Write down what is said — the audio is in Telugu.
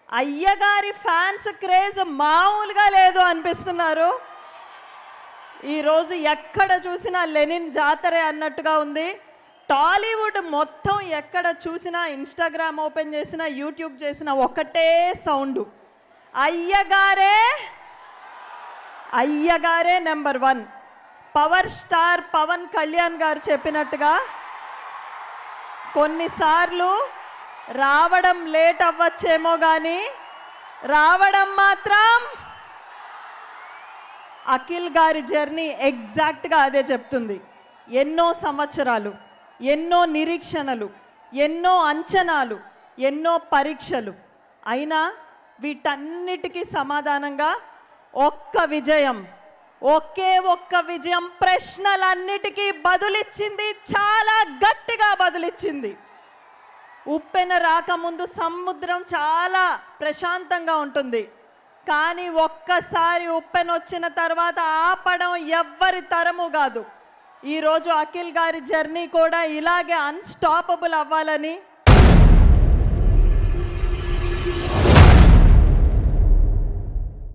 అయ్యగారి ఫ్యాన్స్ క్రేజ్ మామూలుగా లేదు అనిపిస్తున్నారు. ఈరోజు ఎక్కడ చూసినా లెనిన్ జాతరే అన్నట్టుగా ఉంది. టాలీవుడ్ మొత్తం ఎక్కడ చూసినా, ఇన్స్టాగ్రామ్ ఓపెన్ చేసినా, యూట్యూబ్ చేసినా ఒకటే సౌండ్, అయ్యగారే అయ్యగారే number 1. Power star Pawan Kalyan గారు చెప్పినట్టుగా కొన్నిసార్లు రావడం లేట్ అవ్వచ్చేమో కానీ రావడం మాత్రం అఖిల్ గారి జర్నీ ఎగ్జాక్ట్గా అదే చెప్తుంది. ఎన్నో సంవత్సరాలు, ఎన్నో నిరీక్షణలు, ఎన్నో అంచనాలు, ఎన్నో పరీక్షలు అయినా వీటన్నిటికీ సమాధానంగా ఒక్క విజయం, ఒకే ఒక్క విజయం ప్రశ్నలన్నిటికీ బదులిచ్చింది. చాలా గట్టిగా బదులిచ్చింది. ఉప్పెన రాకముందు సముద్రం చాలా ప్రశాంతంగా ఉంటుంది, కానీ ఒక్కసారి ఉప్పెన వచ్చిన తర్వాత ఆపడం ఎవ్వరి తరము కాదు. ఈరోజు అఖిల్ గారి జర్నీ కూడా ఇలాగే అన్స్టాపబుల్ అవ్వాలని